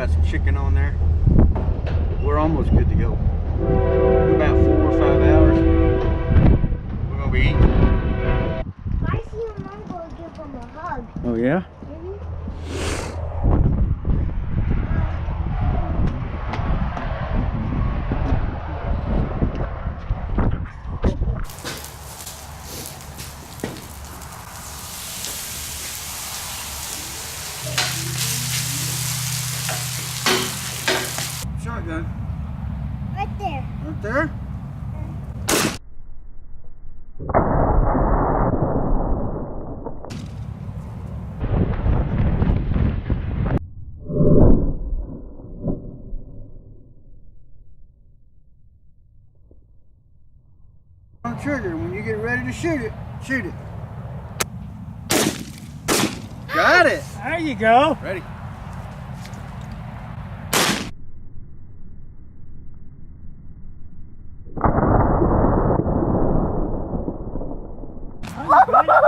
got some chicken on there. We're almost good to go. In about 4 or 5 hours, we're gonna be eating. I see your mom go give him a hug. Oh yeah? Shotgun. Right there. Right there? On trigger, when you get ready to shoot it, shoot it. Got it! There you go. Ready? Oh,